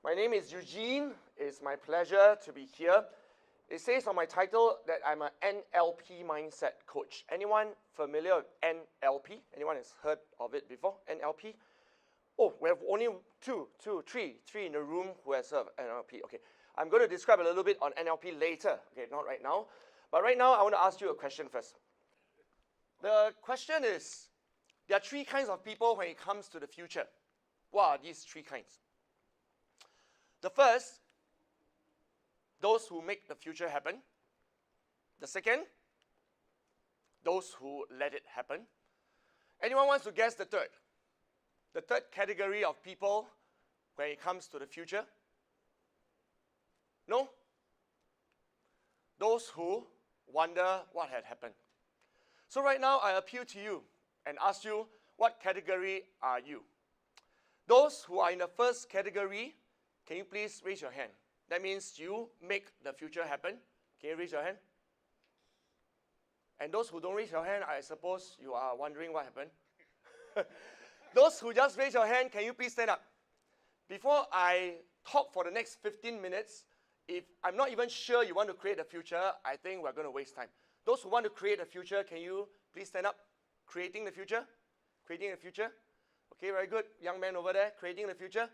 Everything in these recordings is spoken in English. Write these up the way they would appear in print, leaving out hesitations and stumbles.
My name is Eugene. It's my pleasure to be here. It says on my title that I'm an NLP mindset coach. Anyone familiar with NLP? Anyone has heard of it before? NLP? Oh, we have only three in the room who has heard of NLP. Okay, I'm going to describe a little bit on NLP later. Okay, not right now. But right now, I want to ask you a question first. The question is, there are three kinds of people when it comes to the future. What are these three kinds? The first, those who make the future happen. The second, those who let it happen. Anyone wants to guess the third? The third category of people when it comes to the future? No? Those who wonder what had happened. So right now, I appeal to you and ask you, what category are you? Those who are in the first category, can you please raise your hand? That means you make the future happen. Can you raise your hand? And those who don't raise your hand, I suppose you are wondering what happened. Those who just raise your hand, can you please stand up? Before I talk for the next 15 minutes, if I'm not even sure you want to create a future, I think we're going to waste time. Those who want to create a future, can you please stand up? Creating the future? Creating the future? Okay, very good. Young man over there, creating the future.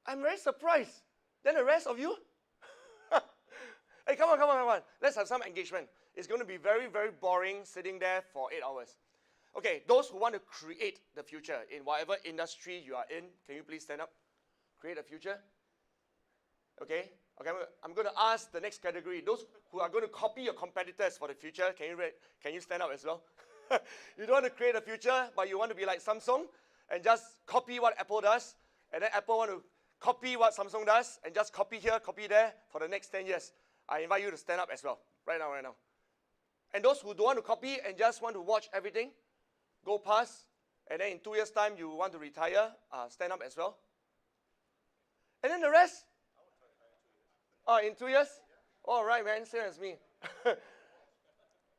I'm very surprised. Then the rest of you? Hey, come on. Let's have some engagement. It's going to be very, very boring sitting there for 8 hours. Okay, those who want to create the future in whatever industry you are in, can you please stand up? Create a future? Okay, I'm going to ask the next category. Those who are going to copy your competitors for the future, can you stand up as well? You don't want to create a future, but you want to be like Samsung and just copy what Apple does, and then Apple want to copy what Samsung does, and just copy here, copy there for the next 10 years. I invite you to stand up as well, right now. And those who don't want to copy and just want to watch everything go past, and then in 2 years' time you want to retire, stand up as well. And then the rest? In 2 years? All right, man, same as me.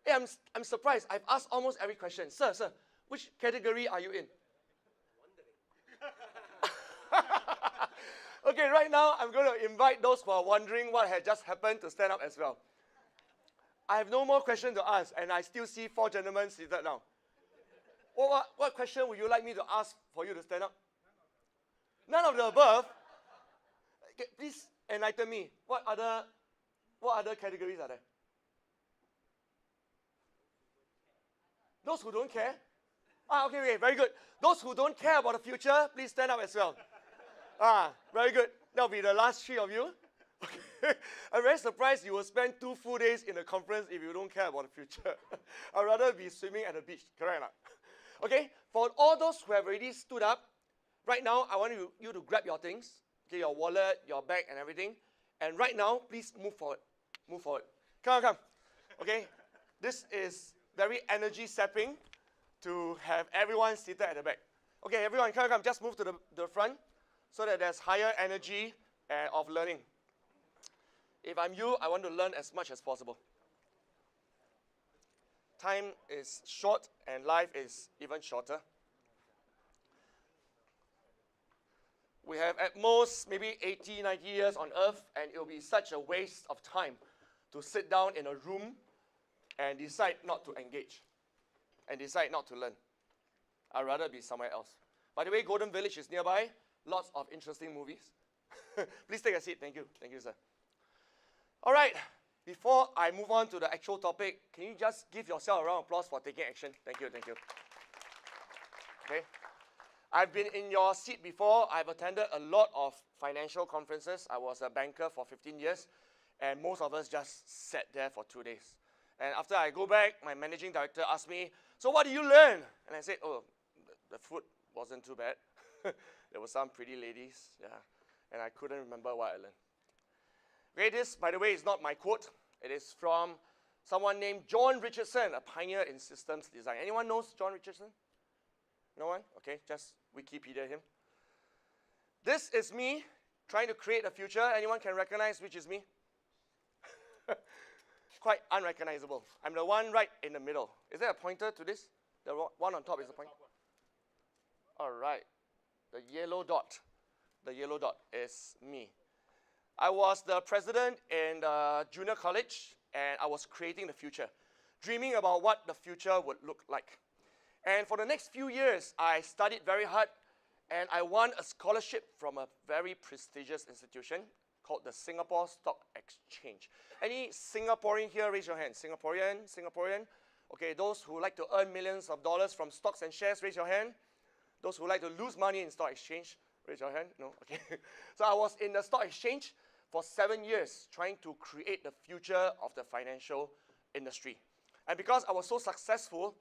Hey, I'm surprised. I've asked almost every question. Sir, which category are you in? Okay, right now I'm going to invite those who are wondering what had just happened to stand up as well. I have no more questions to ask, and I still see 4 gentlemen seated now. What question would you like me to ask for you to stand up? None of the above? Okay, please enlighten me. What other categories are there? Those who don't care? Okay, very good. Those who don't care about the future, please stand up as well. Very good. That'll be the last 3 of you. Okay. I'm very surprised you will spend 2 full days in a conference if you don't care about the future. I'd rather be swimming at the beach, correct or not? Okay, for all those who have already stood up, right now I want you to grab your things, okay, your wallet, your bag and everything. And right now, please move forward. Move forward. Come. Okay, this is very energy sapping to have everyone seated at the back. Okay, everyone, come. Just move to the front so that there's higher energy of learning. If I'm you, I want to learn as much as possible. Time is short and life is even shorter. We have at most maybe 80, 90 years on earth, and it will be such a waste of time to sit down in a room and decide not to engage and decide not to learn. I'd rather be somewhere else. By the way, Golden Village is nearby. Lots of interesting movies. Please take a seat. Thank you, sir. All right. Before I move on to the actual topic, can you just give yourself a round of applause for taking action? Thank you. Okay. I've been in your seat before. I've attended a lot of financial conferences. I was a banker for 15 years, and most of us just sat there for 2 days. And after I go back, my managing director asked me, so what did you learn? And I said, the food wasn't too bad. There were some pretty ladies, and I couldn't remember what I learned. Okay, this, by the way, is not my quote. It is from someone named John Richardson, a pioneer in systems design. Anyone knows John Richardson? No one? Okay, just Wikipedia him. This is me trying to create a future. Anyone can recognize which is me? Quite unrecognizable. I'm the one right in the middle. Is there a pointer to this? The one on top is the pointer? All right. The yellow dot. the yellow dot, is me. I was the president in junior college, and I was creating the future, dreaming about what the future would look like. And for the next few years, I studied very hard, and I won a scholarship from a very prestigious institution called the Singapore Stock Exchange. Any Singaporean here, raise your hand. Singaporean? Okay, those who like to earn millions of dollars from stocks and shares, raise your hand. Those who like to lose money in stock exchange, raise your hand. No? Okay. So I was in the stock exchange for 7 years trying to create the future of the financial industry. And because I was so successful,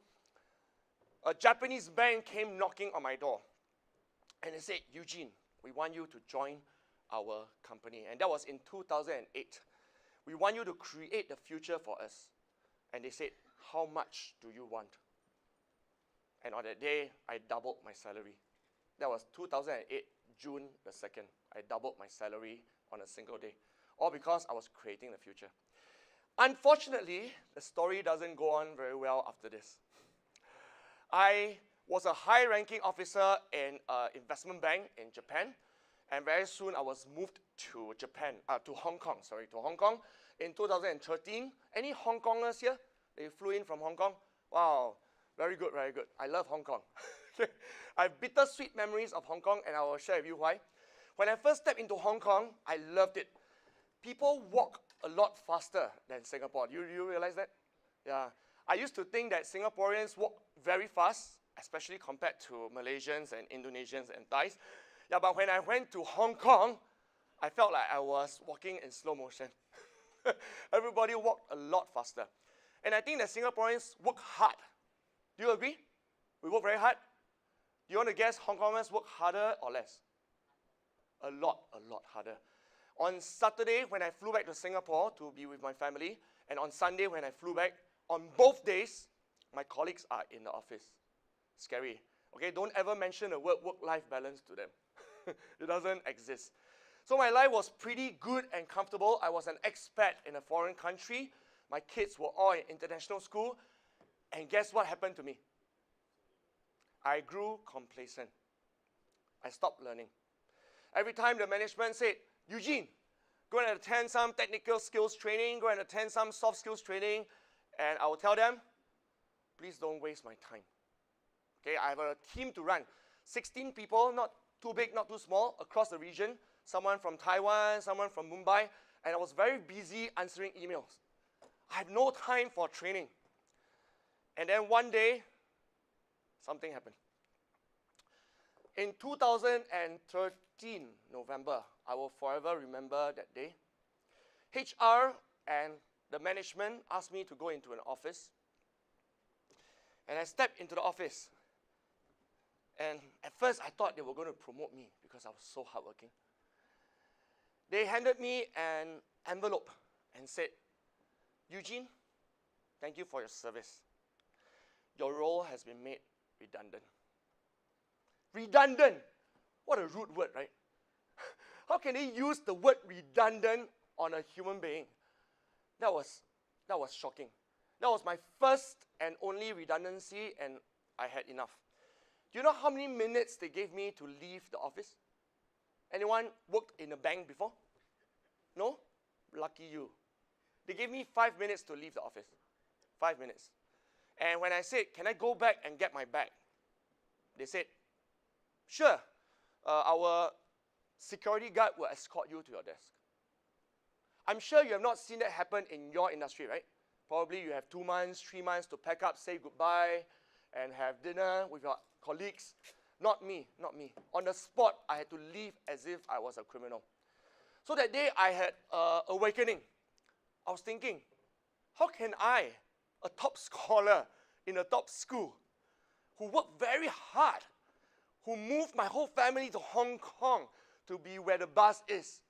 a Japanese bank came knocking on my door. And they said, Eugene, we want you to join our company. And that was in 2008. We want you to create the future for us. And they said, how much do you want? And on that day, I doubled my salary. That was 2008, June the 2nd. I doubled my salary on a single day. All because I was creating the future. Unfortunately, the story doesn't go on very well after this. I was a high-ranking officer in an investment bank in Japan. And very soon, I was moved to Hong Kong in 2013. Any Hong Kongers here? They flew in from Hong Kong? Wow, very good, very good. I love Hong Kong. I have bittersweet memories of Hong Kong, and I will share with you why. When I first stepped into Hong Kong, I loved it. People walk a lot faster than Singapore. You realize that? Yeah. I used to think that Singaporeans walk very fast, especially compared to Malaysians and Indonesians and Thais. Yeah, but when I went to Hong Kong, I felt like I was walking in slow motion. Everybody walked a lot faster. And I think that Singaporeans work hard. Do you agree? We work very hard. Do you want to guess Hong Kongers work harder or less? A lot harder. On Saturday, when I flew back to Singapore to be with my family, and on Sunday, when I flew back, on both days, my colleagues are in the office. Scary. Okay, don't ever mention the word work-life balance to them. It doesn't exist. So my life was pretty good and comfortable. I was an expat in a foreign country. My kids were all in international school. And guess what happened to me? I grew complacent. I stopped learning. Every time the management said, Eugene, go and attend some technical skills training, go and attend some soft skills training, and I will tell them, please don't waste my time. Okay, I have a team to run. 16 people, not too big, not too small, across the region. Someone from Taiwan, someone from Mumbai, and I was very busy answering emails. I had no time for training. And then one day, something happened. In 2013, November, I will forever remember that day. HR and the management asked me to go into an office. And I stepped into the office. And at first, I thought they were going to promote me because I was so hardworking. They handed me an envelope and said, Eugene, thank you for your service. Your role has been made redundant. Redundant! What a rude word, right? How can they use the word redundant on a human being? That was shocking. That was my first and only redundancy, and I had enough. Do you know how many minutes they gave me to leave the office? Anyone worked in a bank before? No? Lucky you. They gave me 5 minutes to leave the office. 5 minutes. And when I said, can I go back and get my bag? They said, sure. Our security guard will escort you to your desk. I'm sure you have not seen that happen in your industry, right? Probably you have 2 months, 3 months to pack up, say goodbye, and have dinner with your colleagues. Not me, not me. On the spot, I had to leave as if I was a criminal. So that day, I had an awakening. I was thinking, how can I, a top scholar in a top school, who worked very hard, who moved my whole family to Hong Kong to be where the bus is,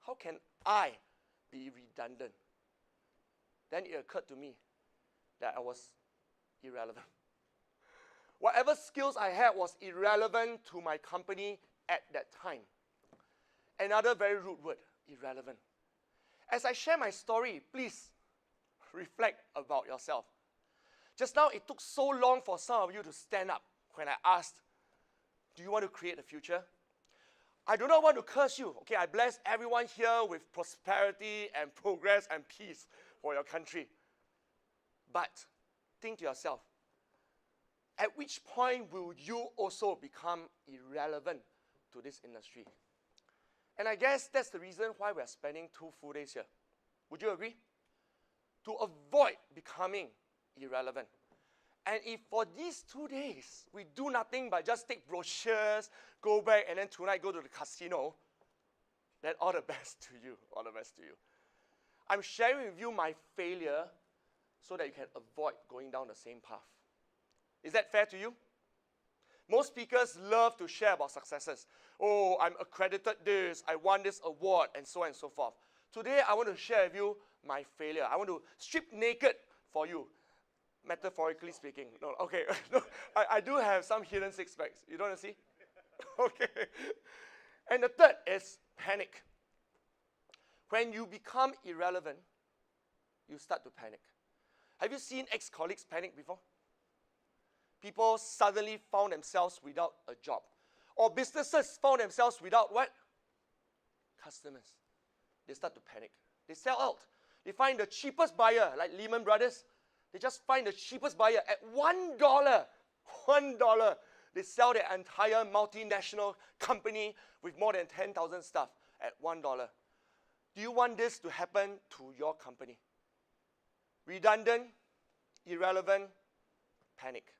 how can I be redundant? Then it occurred to me that I was irrelevant. Whatever skills I had was irrelevant to my company at that time. Another very rude word, irrelevant. As I share my story, please reflect about yourself. Just now, it took so long for some of you to stand up when I asked, do you want to create a future? I do not want to curse you. Okay, I bless everyone here with prosperity and progress and peace for your country. But think to yourself, at which point will you also become irrelevant to this industry? And I guess that's the reason why we're spending 2 full days here. Would you agree? To avoid becoming irrelevant. And if for these 2 days, we do nothing but just take brochures, go back, and then tonight go to the casino, then all the best to you, all the best to you. I'm sharing with you my failure so that you can avoid going down the same path. Is that fair to you? Most speakers love to share about successes. Oh, I'm accredited this, I won this award, and so on and so forth. Today, I want to share with you my failure. I want to strip naked for you. Metaphorically speaking. No, okay. No, I do have some hidden six packs. You don't want to see? Okay. And the third is panic. When you become irrelevant, you start to panic. Have you seen ex-colleagues panic before? People suddenly found themselves without a job. Or businesses found themselves without what? Customers. They start to panic. They sell out. They find the cheapest buyer, like Lehman Brothers. They just find the cheapest buyer at $1. $1. They sell their entire multinational company with more than 10,000 staff at $1. Do you want this to happen to your company? Redundant, irrelevant, panic.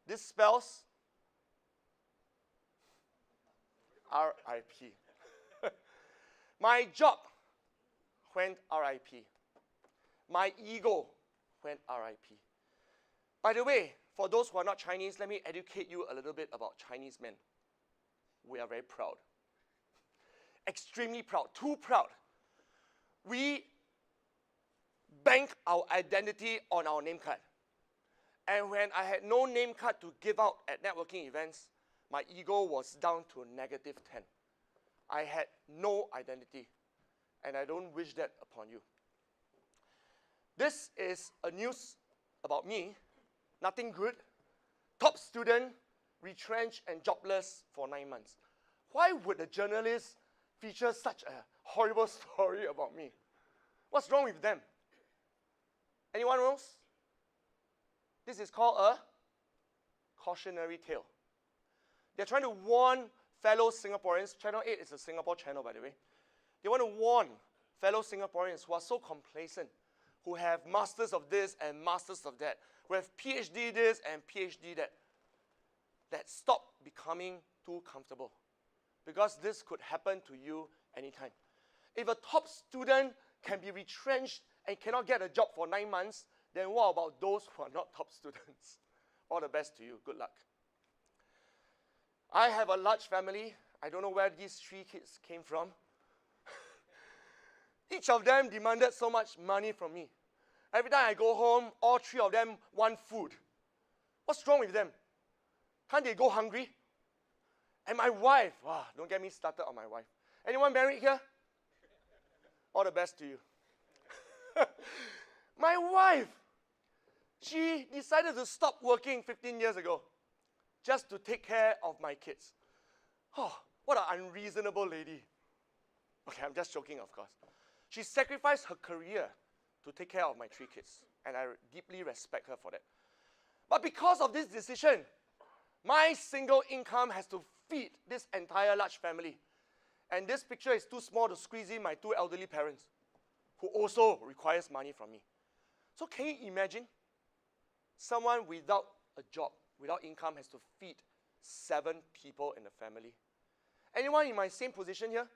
This spells RIP. My job went RIP. My ego went RIP. By the way, for those who are not Chinese, let me educate you a little bit about Chinese men. We are very proud. Extremely proud. Too proud. We bank our identity on our name card. And when I had no name card to give out at networking events, my ego was down to -10. I had no identity. And I don't wish that upon you. This is a news about me, nothing good. Top student, retrenched and jobless for 9 months. Why would a journalist feature such a horrible story about me? What's wrong with them? Anyone else? This is called a cautionary tale. They're trying to warn fellow Singaporeans. Channel 8 is a Singapore channel, by the way. They want to warn fellow Singaporeans who are so complacent, who have masters of this and masters of that, who have PhD this and PhD that stop becoming too comfortable. Because this could happen to you anytime. If a top student can be retrenched and cannot get a job for 9 months, then what about those who are not top students? All the best to you. Good luck. I have a large family. I don't know where these 3 kids came from. Each of them demanded so much money from me. Every time I go home, all 3 of them want food. What's wrong with them? Can't they go hungry? And my wife, wow, don't get me started on my wife. Anyone married here? All the best to you. My wife, she decided to stop working 15 years ago just to take care of my kids. Oh, what an unreasonable lady. Okay, I'm just joking, of course. She sacrificed her career to take care of my 3 kids, and I deeply respect her for that. But because of this decision, my single income has to feed this entire large family. And this picture is too small to squeeze in my 2 elderly parents, who also requires money from me. So can you imagine? Someone without a job, without income, has to feed 7 people in the family. Anyone in my same position here?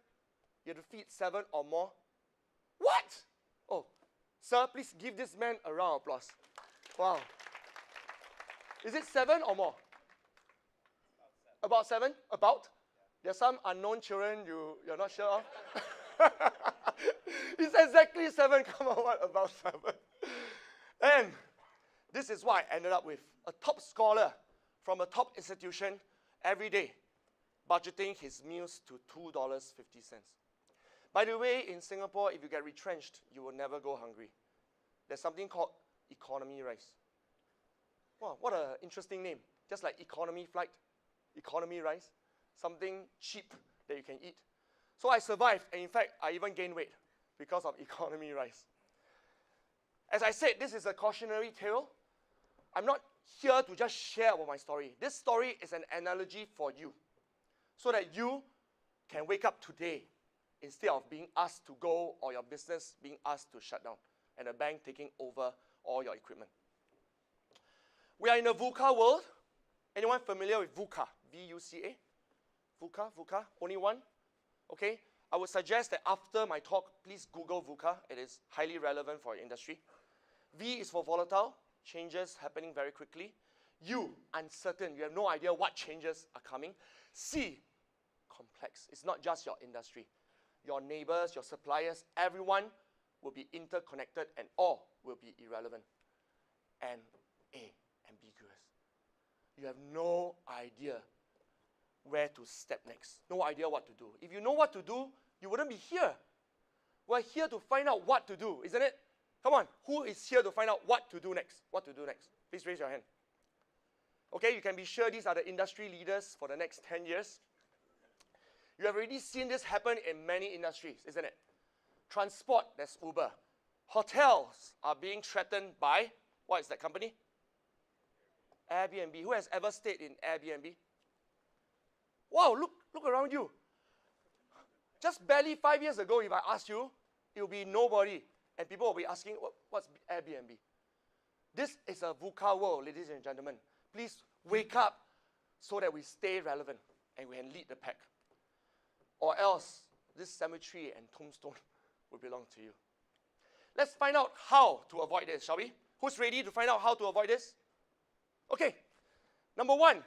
You have to feed 7 or more? What? Oh, sir, please give this man a round of applause. Wow. Is it 7 or more? About 7? About? There's some unknown children you're not sure of? It's exactly 7. Come on, what about 7? And this is what I ended up with. A top scholar from a top institution every day, budgeting his meals to $2.50. By the way, in Singapore, if you get retrenched, you will never go hungry. There's something called economy rice. Wow, what an interesting name. Just like economy flight, economy rice. Something cheap that you can eat. So I survived, and in fact, I even gained weight because of economy rise. As I said, this is a cautionary tale. I'm not here to just share about my story. This story is an analogy for you, so that you can wake up today instead of being asked to go or your business being asked to shut down and the bank taking over all your equipment. We are in a VUCA world. Anyone familiar with VUCA? V-U-C-A? VUCA? Only one? Okay. I would suggest that after my talk, please Google VUCA. It is highly relevant for your industry. V is for volatile, changes happening very quickly. U, uncertain. You have no idea what changes are coming. C, complex. It's not just your industry. Your neighbors, your suppliers, everyone will be interconnected and all will be irrelevant. And A, ambiguous. You have no idea where to step next. No idea what to do. If you know what to do, you wouldn't be here. We're here to find out what to do, isn't it? Come on, who is here to find out what to do next? What to do next? Please raise your hand. Okay, you can be sure these are the industry leaders for the next 10 years. You have already seen this happen in many industries, isn't it? Transport, there's Uber. Hotels are being threatened by, what is that company? Airbnb. Who has ever stayed in Airbnb? Wow, look around you. Just barely 5 years ago, if I asked you, it will be nobody. And people will be asking, what's Airbnb? This is a VUCA world, ladies and gentlemen. Please wake up so that we stay relevant and we can lead the pack. Or else, this cemetery and tombstone will belong to you. Let's find out how to avoid this, shall we? Who's ready to find out how to avoid this? Okay. Number one,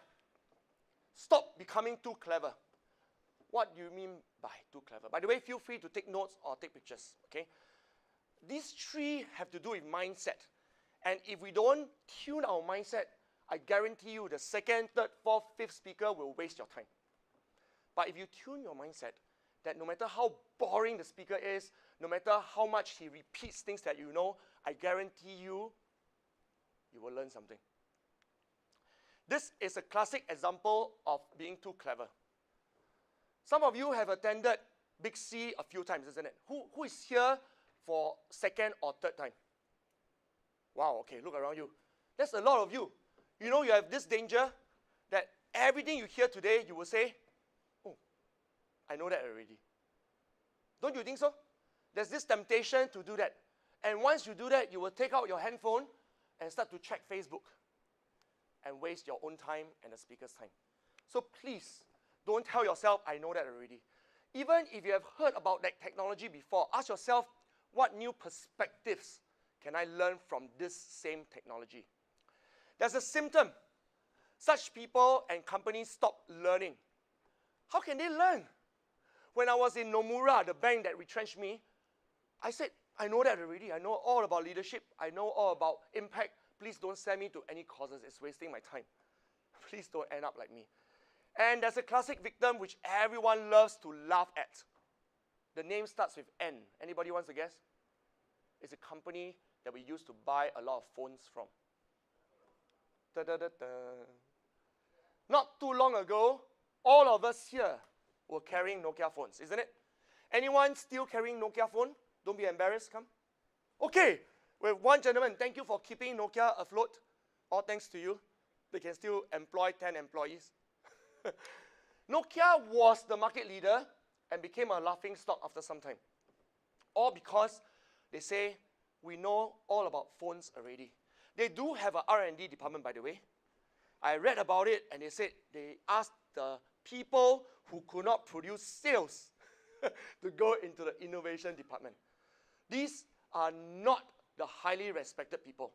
stop becoming too clever. What do you mean by too clever? By the way, feel free to take notes or take pictures, okay? These three have to do with mindset. And if we don't tune our mindset, I guarantee you the second, third, fourth, fifth speaker will waste your time. But if you tune your mindset, that no matter how boring the speaker is, no matter how much he repeats things that you know, I guarantee you, you will learn something. This is a classic example of being too clever. Some of you have attended Big C a few times, isn't it? Who is here for second or third time? Wow, okay, look around you. There's a lot of you. You know you have this danger that everything you hear today, you will say, oh, I know that already. Don't you think so? There's this temptation to do that. And once you do that, you will take out your handphone and start to check Facebook and waste your own time and the speaker's time. So please, don't tell yourself, I know that already. Even if you have heard about that technology before, ask yourself, what new perspectives can I learn from this same technology? There's a symptom. Such people and companies stop learning. How can they learn? When I was in Nomura, the bank that retrenched me, I said, I know that already. I know all about leadership. I know all about impact. Please don't send me to any courses. It's wasting my time. Please don't end up like me. And there's a classic victim which everyone loves to laugh at. The name starts with N. Anybody wants to guess? It's a company that we used to buy a lot of phones from. Da-da-da-da. Not too long ago, all of us here were carrying Nokia phones, isn't it? Anyone still carrying Nokia phone? Don't be embarrassed, come. Okay, we have one gentleman. Thank you for keeping Nokia afloat. All thanks to you. They can still employ 10 employees. Nokia was the market leader and became a laughing stock after some time. All because they say, we know all about phones already. They do have an R&D department, by the way. I read about it, and they said they asked the people who could not produce sales to go into the innovation department. These are not the highly respected people.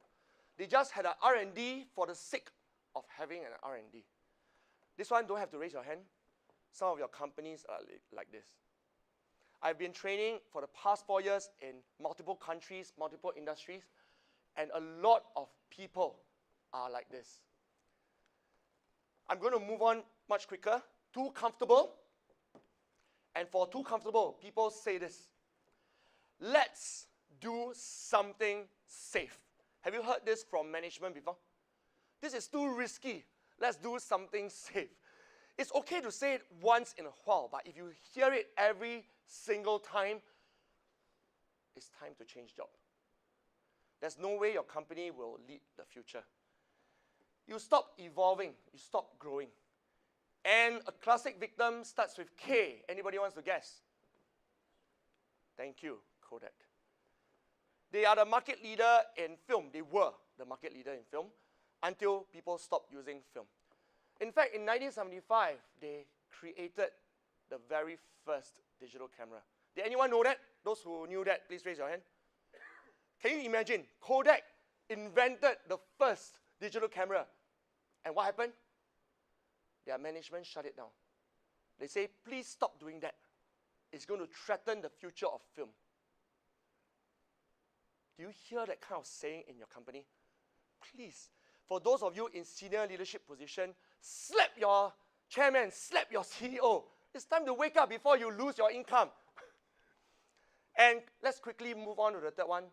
They just had an R&D for the sake of having an R&D. This one, don't have to raise your hand. Some of your companies are like this. I've been training for the past 4 years in multiple countries, multiple industries, and a lot of people are like this. I'm going to move on much quicker. Too comfortable. And for too comfortable, people say this. Let's do something safe. Have you heard this from management before? This is too risky. Let's do something safe. It's okay to say it once in a while, but if you hear it every single time, it's time to change job. There's no way your company will lead the future. You stop evolving, you stop growing. And a classic victim starts with K. Anybody wants to guess? Thank you, Kodak. They are the market leader in film. They were the market leader in film until people stopped using film. In fact, in 1975, they created the very first digital camera. Did anyone know that? Those who knew that, please raise your hand. Can you imagine? Kodak invented the first digital camera. And what happened? Their management shut it down. They say, please stop doing that. It's going to threaten the future of film. Do you hear that kind of saying in your company? Please, for those of you in senior leadership position, slap your chairman, slap your CEO. It's time to wake up before you lose your income. And let's quickly move on to the third one.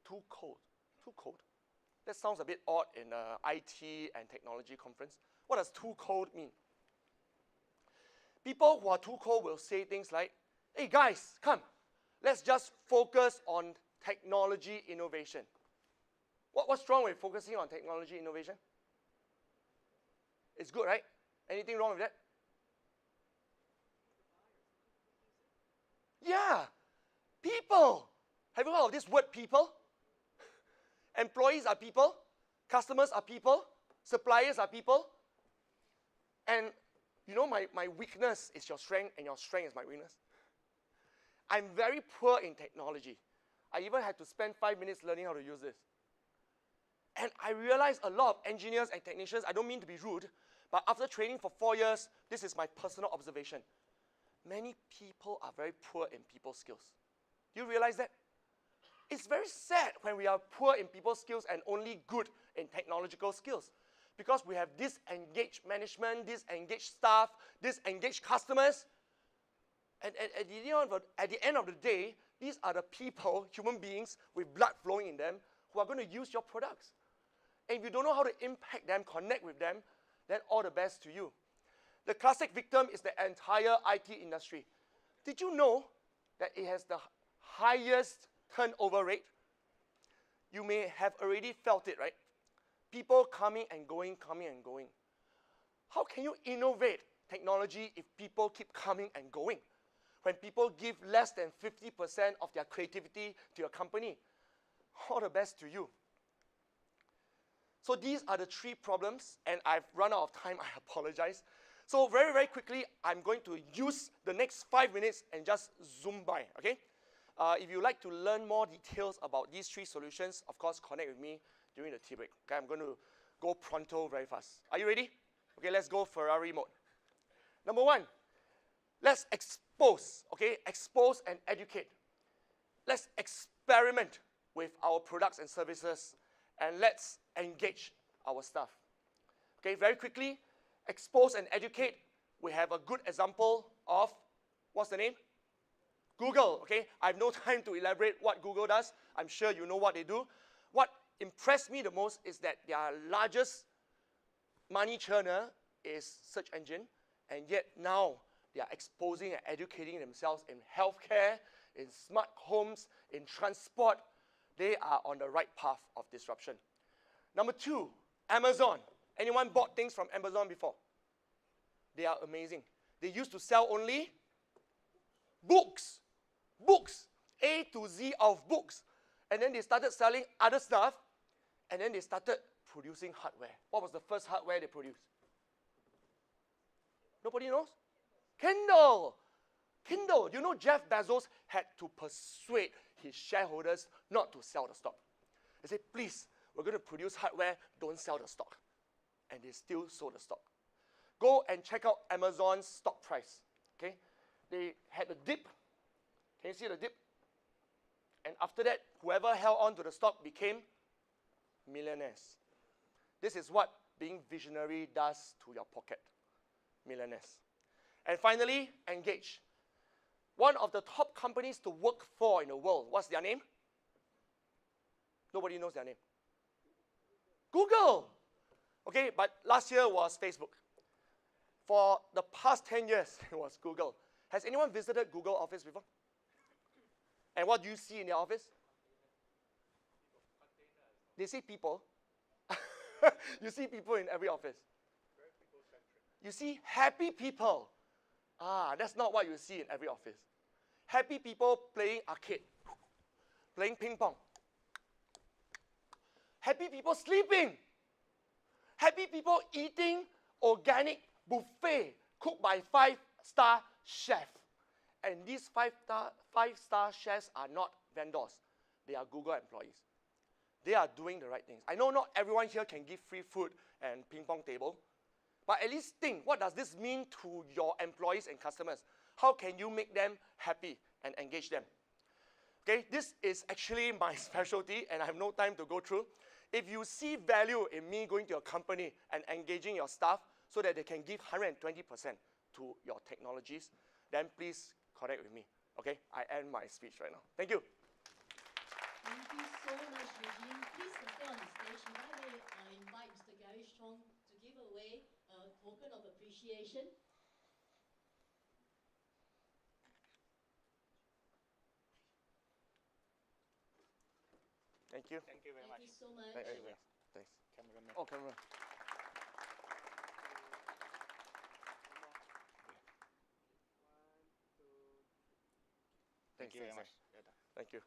Too cold. Too cold. That sounds a bit odd in an IT and technology conference. What does too cold mean? People who are too cold will say things like, hey guys, come, let's just focus on technology innovation. What's wrong with focusing on technology innovation? It's good, right? Anything wrong with that? Yeah, people. Have you heard of this word people? Employees are people, customers are people, suppliers are people. And you know, my weakness is your strength, and your strength is my weakness. I'm very poor in technology. I even had to spend 5 minutes learning how to use this. And I realized a lot of engineers and technicians, I don't mean to be rude, but after training for 4 years, this is my personal observation. Many people are very poor in people skills. Do you realize that? It's very sad when we are poor in people skills and only good in technological skills. Because we have disengaged management, disengaged staff, disengaged customers. And at the end of the day, these are the people, human beings with blood flowing in them, who are going to use your products. And if you don't know how to impact them, connect with them, then all the best to you. The classic victim is the entire IT industry. Did you know that it has the highest turnover rate? You may have already felt it, right? People coming and going, coming and going. How can you innovate technology if people keep coming and going? When people give less than 50% of their creativity to your company, all the best to you. So these are the 3 problems, and I've run out of time, I apologize. So very, very quickly, I'm going to use the next 5 minutes and just zoom by, okay? If you'd like to learn more details about these 3 solutions, of course, connect with me during the tea break. Okay, I'm going to go pronto very fast. Are you ready? Okay, let's go Ferrari mode. Number 1, let's expose, okay? Expose and educate. Let's experiment with our products and services, and let's engage our staff. Okay, very quickly, expose and educate. We have a good example of, what's the name? Google, okay? I have no time to elaborate what Google does. I'm sure you know what they do. What impressed me the most is that their largest money churner is search engine, and yet now they are exposing and educating themselves in healthcare, in smart homes, in transport. They are on the right path of disruption. Number 2, Amazon. Anyone bought things from Amazon before? They are amazing. They used to sell only books. Books. A to Z of books. And then they started selling other stuff, and then they started producing hardware. What was the first hardware they produced? Nobody knows? Kindle. Kindle. You know Jeff Bezos had to persuade his shareholders not to sell the stock. They said, please, we're going to produce hardware, don't sell the stock. And they still sold the stock. Go and check out Amazon's stock price. Okay? They had a dip. Can you see the dip? And after that, whoever held on to the stock became millionaires. This is what being visionary does to your pocket. Millionaires. And finally, engage. One of the top companies to work for in the world. What's their name? Nobody knows their name. Google. Okay, but last year was Facebook. For the past 10 years, it was Google. Has anyone visited Google office before? And what do you see in their office? They see people. You see people in every office. You see happy people. That's not what you see in every office. Happy people playing arcade, playing ping pong. Happy people sleeping. Happy people eating organic buffet cooked by 5-star chef. And these five-star chefs are not vendors. They are Google employees. They are doing the right things. I know not everyone here can give free food and ping pong table, but at least think, what does this mean to your employees and customers? How can you make them happy and engage them? Okay, this is actually my specialty, and I have no time to go through. If you see value in me going to your company and engaging your staff so that they can give 120% to your technologies, then please connect with me. Okay, I end my speech right now. Thank you. Thank you so much, Eugene. Please stay on the stage. If I may invite Mr. Gary Strong to give away a token of appreciation. Thank you. Thank you very much. Thank you so much. Thanks. Cameraman. Oh, camera. Thank you very much. Thank you.